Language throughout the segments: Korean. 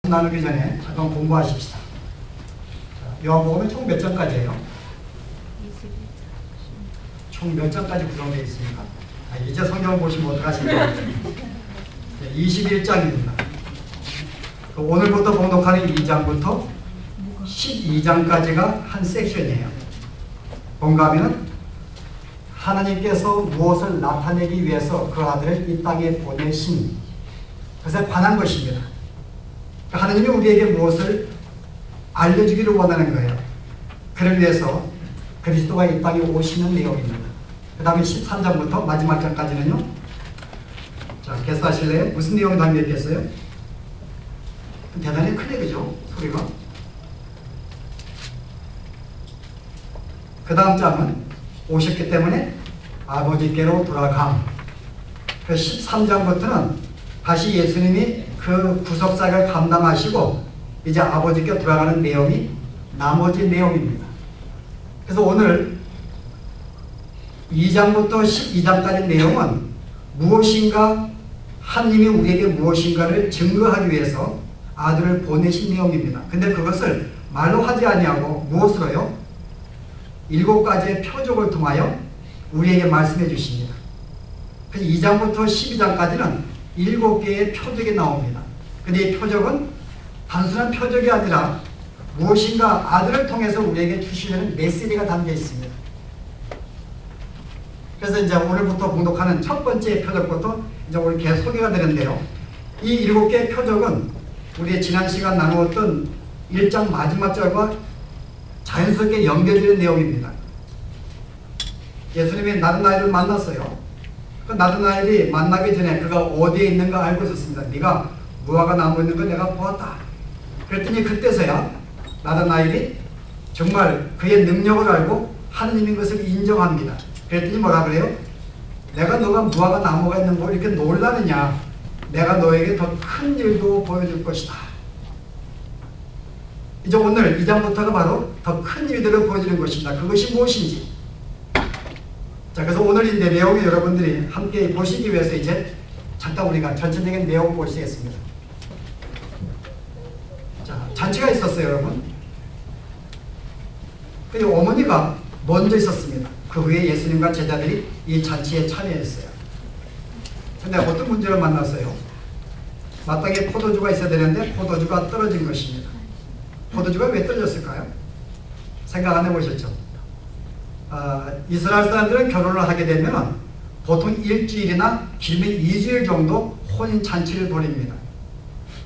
나누기 전에 잠깐 공부하십시다. 요한복음은 총 몇 장까지예요? 총 몇 장까지 구성되어 있습니까? 이제 성경을 보시면 어떡하십니까? 21장입니다. 오늘부터 봉독하는 2장부터 12장까지가 한 섹션이에요. 뭔가 하면은 하나님께서 무엇을 나타내기 위해서 그 아들을 이 땅에 보내신 것에 관한 것입니다. 하나님이 우리에게 무엇을 알려주기를 원하는 거예요. 그를 위해서 그리스도가 이 땅에 오시는 내용입니다. 그 다음에 13장부터 마지막 장까지는요. 자, 개수하실래요? 무슨 내용이 담겨 있겠어요? 대단히 크네, 그죠? 소리가. 그 다음 장은 오셨기 때문에 아버지께로 돌아감. 그 13장부터는 다시 예수님이 그 구속사를 감당하시고 이제 아버지께 돌아가는 내용이 나머지 내용입니다. 그래서 오늘 2장부터 12장까지 내용은 무엇인가 하나님이 우리에게 무엇인가를 증거하기 위해서 아들을 보내신 내용입니다. 근데 그것을 말로 하지 아니하고 무엇으로요? 7가지의 표적을 통하여 우리에게 말씀해 주십니다. 그래서 2장부터 12장까지는 7개의 표적이 나옵니다. 근데 이 표적은 단순한 표적이 아니라 무엇인가 아들을 통해서 우리에게 주시려는 메시지가 담겨 있습니다. 그래서 이제 오늘부터 봉독하는 첫 번째 표적부터 이제 오늘 계속 소개가 되는데요. 이 7개의 표적은 우리의 지난 시간 나누었던 1장 마지막 절과 자연스럽게 연결되는 내용입니다. 예수님이 나다나엘을 만났어요. 그 나다나엘이 만나기 전에 그가 어디에 있는가 알고 있었습니다. 네가 무화과 나무 있는 걸 내가 보았다. 그랬더니 그때서야 나다나엘이 정말 그의 능력을 알고 하느님인 것을 인정합니다. 그랬더니 뭐라 그래요? 내가 너가 무화과 나무가 있는 걸 이렇게 놀라느냐? 내가 너에게 더 큰 일도 보여줄 것이다. 이제 오늘 2장부터가 바로 더 큰 일들을 보여주는 것입니다. 그것이 무엇인지. 자, 그래서 오늘 이 내용을 여러분들이 함께 보시기 위해서 이제 잠깐 우리가 전체적인 내용을 보시겠습니다. 자, 잔치가 있었어요, 여러분. 근데 어머니가 먼저 있었습니다. 그 후에 예수님과 제자들이 이 잔치에 참여했어요. 근데 어떤 문제를 만났어요? 마땅히 포도주가 있어야 되는데 포도주가 떨어진 것입니다. 포도주가 왜 떨어졌을까요? 생각 안 해보셨죠? 이스라엘 사람들은 결혼을 하게 되면 보통 일주일이나 길면 2주일 정도 혼인잔치를 벌입니다.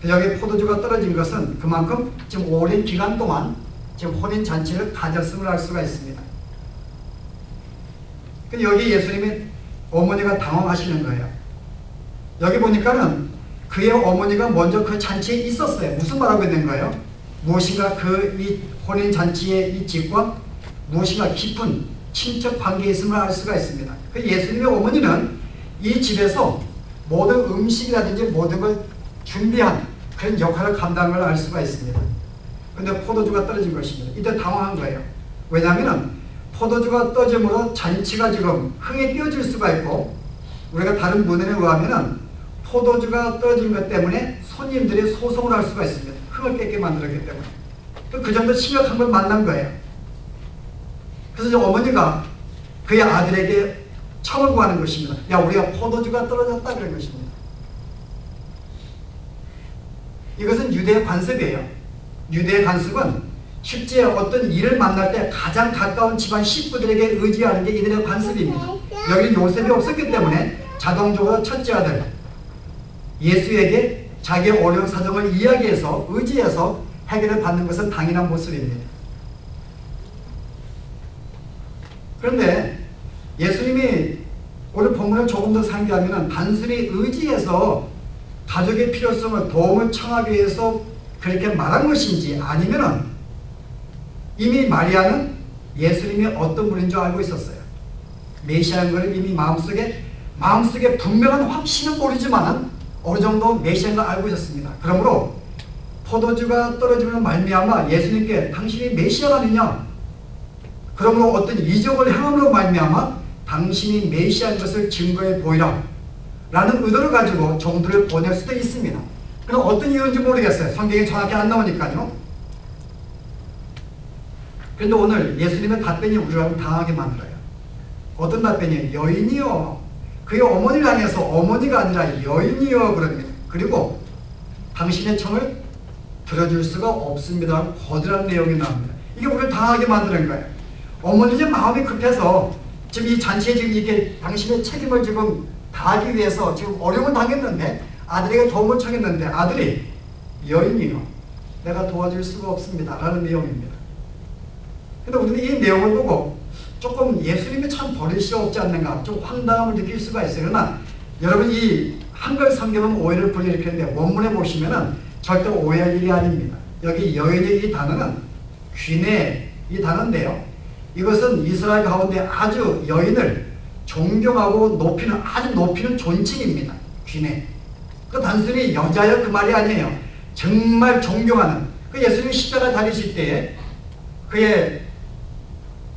여기 포도주가 떨어진 것은 그만큼 지금 오랜 기간 동안 지금 혼인잔치를 가졌음을 알 수가 있습니다. 근데 여기 예수님이 어머니가 당황하시는 거예요. 여기 보니까는 그의 어머니가 먼저 그 잔치에 있었어요. 무슨 말하고 있는 거예요? 무엇인가 이 혼인잔치의 이 집과 무엇인가 깊은 친척 관계에 있음을 알 수가 있습니다. 그 예수님의 어머니는 이 집에서 모든 음식이라든지 모든 걸 준비한 그런 역할을 감당한 걸 알 수가 있습니다. 근데 포도주가 떨어진 것입니다. 이때 당황한 거예요. 왜냐하면 포도주가 떨어짐으로 잔치가 지금 흥에 띄어질 수가 있고 우리가 다른 문헌에 의하면 포도주가 떨어진 것 때문에 손님들이 소송을 할 수가 있습니다. 흥을 깨게 만들었기 때문에. 그 정도 심각한 걸 만난 거예요. 그래서 어머니가 그의 아들에게 청을 구하는 것입니다. 야, 우리가 포도주가 떨어졌다 그런 것입니다. 이것은 유대의 관습이에요. 유대의 관습은 실제 어떤 일을 만날 때 가장 가까운 집안 식구들에게 의지하는 게 이들의 관습입니다. 여기는 요셉이 없었기 때문에 자동적으로 첫째 아들 예수에게 자기의 어려운 사정을 이야기해서 의지해서 해결을 받는 것은 당연한 모습입니다. 그런데 예수님이 오늘 본문을 조금 더 상기하면 단순히 의지해서 가족의 필요성을 도움을 청하기 위해서 그렇게 말한 것인지 아니면 이미 마리아는 예수님이 어떤 분인 줄 알고 있었어요. 메시아인 것을 이미 마음속에 분명한 확신은 모르지만 어느 정도 메시아인 걸 알고 있었습니다. 그러므로 포도주가 떨어지면 말미암아 예수님께 당신이 메시아가 아니냐? 그러므로 어떤 이적을 행함으로 말미암아 당신이 메시아인 것을 증거해 보이라 라는 의도를 가지고 종들을 보낼 수도 있습니다. 그럼 어떤 이유인지 모르겠어요. 성경이 정확히 안 나오니까요. 그런데 오늘 예수님의 답변이 우리를 당하게 만들어요. 어떤 답변이에요? 여인이요. 그의 어머니를 향해서 어머니가 아니라 여인이요 그럽니다. 그리고 당신의 청을 들어줄 수가 없습니다. 거대한 내용이 나옵니다. 이게 우리를 당하게 만드는 거예요. 어머니는 마음이 급해서 지금 이 잔치에 지금 이렇게 당신의 책임을 지금 다하기 위해서 지금 어려움을 당했는데 아들에게 도움을 청했는데 아들이 여인이요. 내가 도와줄 수가 없습니다. 라는 내용입니다. 근데 우리는 이 내용을 보고 조금 예수님이 참 버릇이 없지 않는가 좀 황당함을 느낄 수가 있어요. 그러나 여러분 이 한글 성경은 오해를 불러일으키는데 원문에 보시면은 절대 오해할 일이 아닙니다. 여기 여인의 이 단어는 귀네 이 단어인데요. 이것은 이스라엘 가운데 아주 여인을 존경하고 높이는 아주 높이는 존칭입니다. 귀네. 그 단순히 여자여 그 말이 아니에요. 정말 존경하는. 그 예수님이 십자가 다니실 때에 그의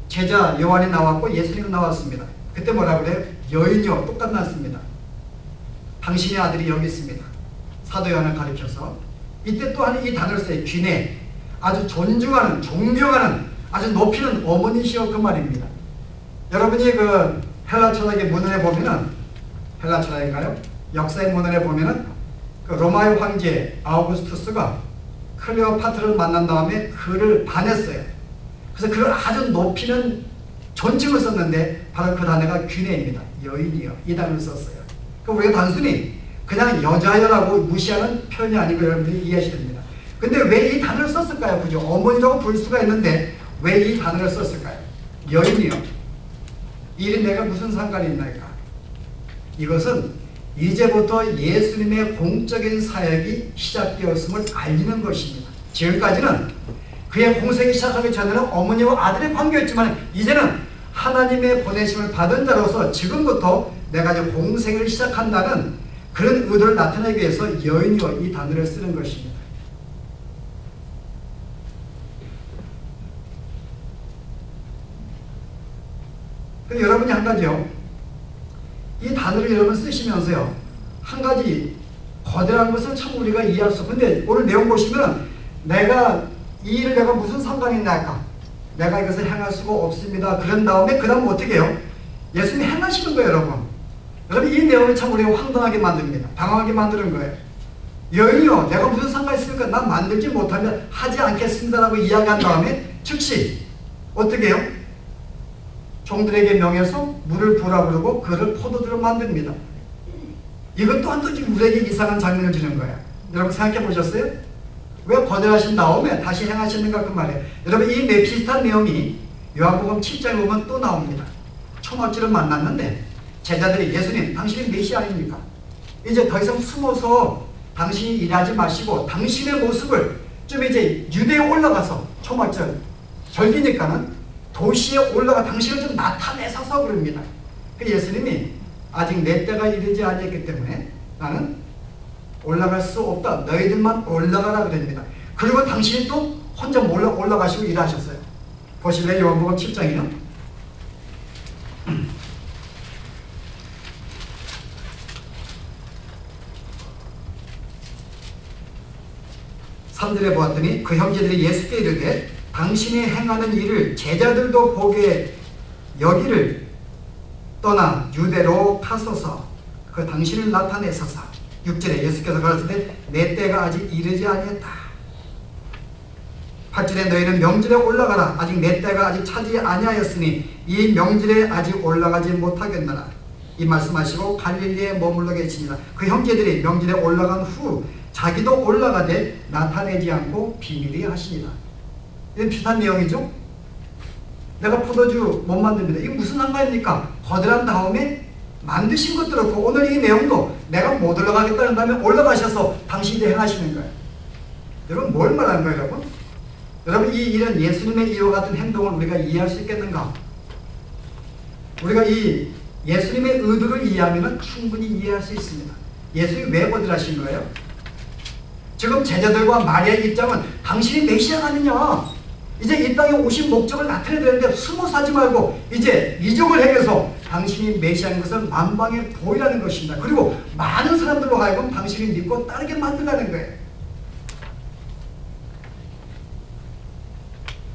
제자 요한이 나왔고 예수님이 나왔습니다. 그때 뭐라 그래요? 여인이요. 똑같았습니다. 당신의 아들이 여기 있습니다. 사도 요한을 가리켜서 이때 또한 이 단어를 써요. 귀네. 아주 존중하는, 존경하는, 아주 높이는 어머니시여 그 말입니다. 여러분이 그 헬라 철학의 문헌에 보면은 헬라 철학인가요? 역사의 문헌에 보면은 그 로마의 황제 아우구스투스가 클레오파트라를 만난 다음에 그를 반했어요. 그래서 그를 아주 높이는 존칭을 썼는데 바로 그 단어가 귀네입니다. 여인이요. 이 단어를 썼어요. 그러니까 우리가 단순히 그냥 여자여라고 무시하는 표현이 아니고 여러분들이 이해하셔야 됩니다. 근데 왜 이 단어를 썼을까요? 그죠? 어머니라고 부를 수가 있는데 왜 이 단어를 썼을까요? 여인이요. 이 내가 무슨 상관이 있나이까? 이것은 이제부터 예수님의 공적인 사역이 시작되었음을 알리는 것입니다. 지금까지는 그의 공생이 시작하기 전에는 어머니와 아들의 관계였지만 이제는 하나님의 보내심을 받은 자로서 지금부터 내가 이제 공생을 시작한다는 그런 의도를 나타내기 위해서 여인이요 이 단어를 쓰는 것입니다. 근데 여러분이 한 가지요. 이 단어를 여러분 쓰시면서요. 한 가지 거대한 것은 참 우리가 이해할 수 없고 근데 오늘 내용 보시면 내가 이 일을 내가 무슨 상관이 있나 할까? 내가 이것을 행할 수가 없습니다. 그런 다음에 그 다음 어떻게 해요? 예수님이 행하시는 거예요 여러분. 여러분 이 내용을 참 우리가 황당하게 만듭니다. 당황하게 만드는 거예요. 여인이요 내가 무슨 상관이 있습니까? 난 만들지 못하면 하지 않겠습니다 라고 이야기한 다음에 즉시 어떻게 해요? 종들에게 명해서 물을 부으라 그러고 그를 포도주로 만듭니다. 이것 또한 또 우리에게 이상한 장면을 주는 거예요. 여러분 생각해 보셨어요? 왜 거절하신 다음에 다시 행하시는가 그 말이에요. 여러분 이 비슷한 내용이 요한복음 7장에 보면 또 나옵니다. 초막절을 만났는데 제자들이 예수님 당신이 메시아 아닙니까? 이제 더 이상 숨어서 당신이 일하지 마시고 당신의 모습을 좀 이제 유대에 올라가서 초막절 절기니까는 도시에 올라가 당신을 좀 나타내셔서 그럽니다. 그 예수님이 아직 내 때가 이르지 아니했기 때문에 나는 올라갈 수 없다. 너희들만 올라가라 그럽니다. 그리고 당신이 또 혼자 올라가시고 일하셨어요. 보실래요? 요한복음 7장이요. 3절에 보았더니 그 형제들이 예수께 이르되 당신이 행하는 일을 제자들도 보게 여기를 떠나 유대로 가소서 그 당신을 나타내소서. 6절에 예수께서 가라사대 내 때가 아직 이르지 아니했다. 8절에 너희는 명절에 올라가라. 아직 내 때가 아직 차지 아니하였으니 이 명절에 아직 올라가지 못하겠느라. 이 말씀하시고 갈릴리에 머물러 계시니라. 그 형제들이 명절에 올라간 후 자기도 올라가되 나타내지 않고 비밀히 하시니라. 이건 비슷한 내용이죠. 내가 포도주 못 만듭니다. 이게 무슨 상관입니까? 거절한 다음에 만드신 것도 그렇고 오늘 이 내용도 내가 못 올라가겠다는 다음에 올라가셔서 당신이 행하시는 거예요. 여러분 뭘 말하는 거예요 여러분? 여러분 이 일은 예수님의 이와 같은 행동을 우리가 이해할 수 있겠는가? 우리가 이 예수님의 의도를 이해하면 충분히 이해할 수 있습니다. 예수님이 왜 거절하신 거예요? 지금 제자들과 마리아의 입장은 당신이 메시아가 아니냐, 이제 이 땅에 오신 목적을 나타내야 되는데 숨어 사지 말고 이제 이적을 행해서 당신이 메시아인 것을 만방에 보이라는 것입니다. 그리고 많은 사람들로 하여금 당신을 믿고 따르게 만들라는 거예요.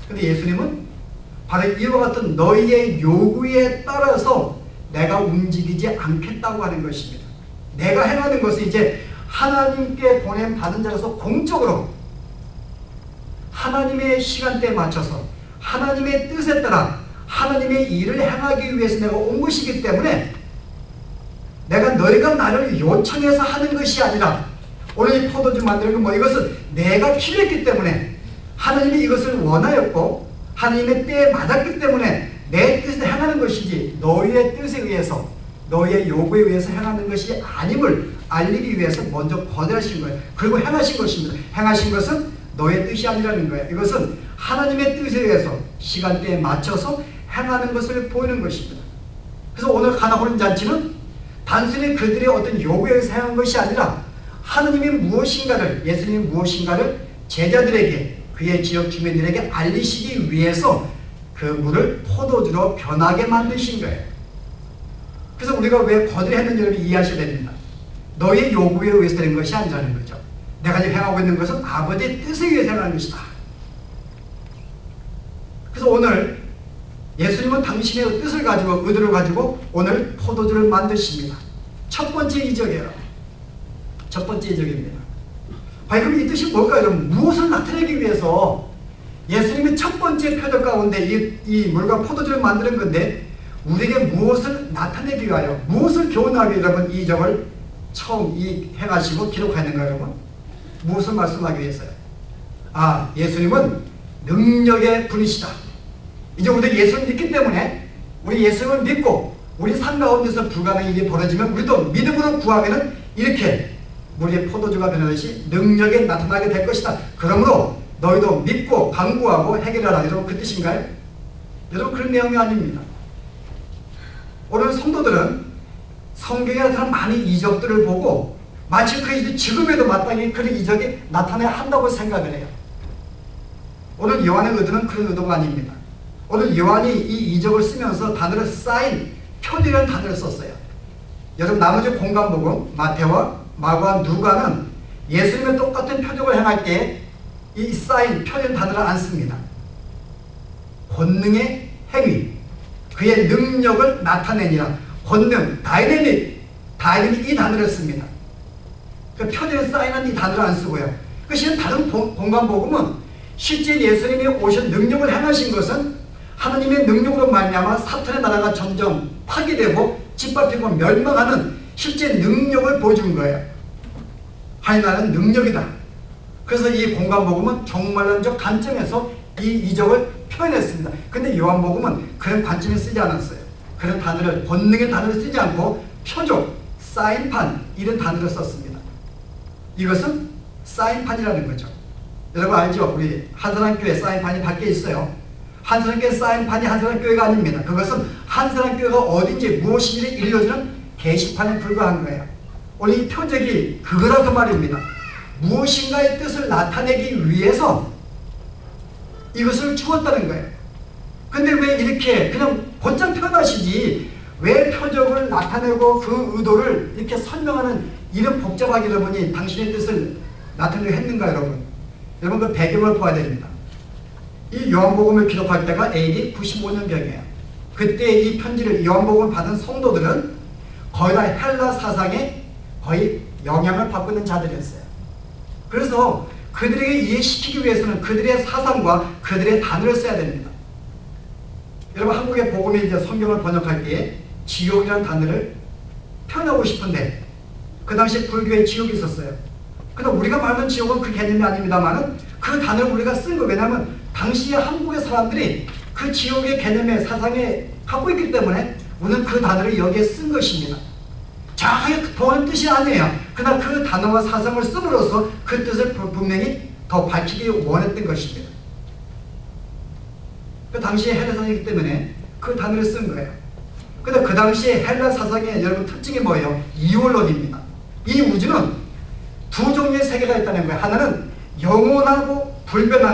근데 예수님은 바로 이와 같은 너희의 요구에 따라서 내가 움직이지 않겠다고 하는 것입니다. 내가 행하는 것은 이제 하나님께 보냄 받은 자로서 공적으로 하나님의 시간대에 맞춰서 하나님의 뜻에 따라 하나님의 일을 행하기 위해서 내가 온 것이기 때문에 내가 너희가 나를 요청해서 하는 것이 아니라 오늘 이 포도주 만드는 건 이것은 내가 필요했기 때문에 하나님이 이것을 원하였고 하나님의 때에 맞았기 때문에 내 뜻을 행하는 것이지 너희의 뜻에 의해서 너희의 요구에 의해서 행하는 것이 아님을 알리기 위해서 먼저 거절하신 거예요. 그리고 행하신 것입니다. 행하신 것은 너의 뜻이 아니라는 거예요. 이것은 하나님의 뜻에 의해서 시간대에 맞춰서 행하는 것을 보이는 것입니다. 그래서 오늘 가나 혼인 잔치는 단순히 그들의 어떤 요구에 의해서 행한 것이 아니라 하나님이 무엇인가를, 예수님이 무엇인가를 제자들에게, 그의 지역 주민들에게 알리시기 위해서 그 물을 포도주로 변하게 만드신 거예요. 그래서 우리가 왜 거절했는지 여러분이 이해하셔야 됩니다. 너의 요구에 의해서 되는 것이 아니라는 거죠. 내가 지금 행하고 있는 것은 아버지의 뜻에 의해서 행하는 것이다. 그래서 오늘 예수님은 당신의 뜻을 가지고, 의도를 가지고 오늘 포도주를 만드십니다. 첫 번째 이적이에요. 첫 번째 이적입니다. 과연 그럼 이 뜻이 뭘까요? 여러분, 무엇을 나타내기 위해서 예수님이 첫 번째 표적 가운데 이 물과 포도주를 만드는 건데 우리에게 무엇을 나타내기 위하여, 무엇을 교훈하기 위해 여러분 이 이적을 처음 행하시고 기록하는가요, 여러분? 무엇을 말씀하기 위해서요? 아, 예수님은 능력의 분이시다. 이제 우리 예수를 믿기 때문에 우리 예수를 믿고 우리 삶 가운데서 불가능한 일이 벌어지면 우리도 믿음으로 구하면은 이렇게 우리의 포도주가 변하듯이 능력에 나타나게 될 것이다. 그러므로 너희도 믿고 강구하고 해결하라. 여러분 그 뜻인가요? 여러분 그런 내용이 아닙니다. 오늘 성도들은 성경에 나타난 많은 이적들을 보고 마치 그 이적, 지금에도 마땅히 그런 이적이 나타나야 한다고 생각을 해요. 오늘 요한의 의도는 그런 의도가 아닙니다. 오늘 요한이 이 이적을 쓰면서 단어를 사인, 표지라는 단어를 썼어요. 여러분 나머지 공간복음 마태와 마가와 누가는 예수님의 똑같은 표적을 행할 때 이 사인, 표현 단어를 안 씁니다. 권능의 행위, 그의 능력을 나타내니라. 권능, 다이내믹 이 단어를 씁니다. 그 표현 사인은 이 단어를 안 쓰고요. 그 실은 다른 공간복음은 실제 예수님이 오신 능력을 행하신 것은 하나님의 능력으로 말미암아 사탄의 나라가 점점 파괴되고 짓밟히고 멸망하는 실제 능력을 보여준 거예요. 하나님 나라는 능력이다. 그래서 이 공간복음은 종말론적 관점에서 이 이적을 표현했습니다. 근데 요한복음은 그런 관점에 쓰지 않았어요. 그런 단어를, 권능의 단어를 쓰지 않고 표적, 사인판 이런 단어를 썼습니다. 이것은 사인판이라는 거죠. 여러분 알죠? 우리 한사람교회 사인판이 밖에 있어요. 한사람교회 사인판이 한사람교회가 아닙니다. 그것은 한사람교회가 어딘지 무엇인지를 일러주는 게시판에 불과한 거예요. 오늘 이 표적이 그거라 그 말입니다. 무엇인가의 뜻을 나타내기 위해서 이것을 주었다는 거예요. 근데 왜 이렇게 그냥 곧장 표현하시지 왜 표적을 나타내고 그 의도를 이렇게 설명하는 이런 복잡하게 여러분이 당신의 뜻을 나타내려 했는가 여러분? 여러분 그 배경을 봐야 됩니다. 이 요한복음을 기록할 때가 AD 95년경이에요. 그때 이 편지를 요한복음을 받은 성도들은 거의 다 헬라 사상에 거의 영향을 받고 있는 자들이었어요. 그래서 그들에게 이해시키기 위해서는 그들의 사상과 그들의 단어를 써야 됩니다. 여러분 한국의 복음이 이제 성경을 번역할 때에 지옥이라는 단어를 표현하고 싶은데 그 당시에 불교에 지옥이 있었어요. 근데 우리가 말하는 지옥은 그 개념이 아닙니다만은 그 단어를 우리가 쓴 거 왜냐하면 당시에 한국의 사람들이 그 지옥의 개념의 사상에 갖고 있기 때문에 우리는 그 단어를 여기에 쓴 것입니다. 정확하게 동한 뜻이 아니에요. 그러나 그 단어와 사상을 씀으로써 그 뜻을 분명히 더 밝히기 원했던 것입니다. 그 당시에 헬라 사상이기 때문에 그 단어를 쓴 거예요. 근데 그 당시에 헬라 사상의 여러분 특징이 뭐예요? 이원론입니다. 이 우주는 두 종류의 세계가 있다는 거예요. 하나는 영원하고 불변하는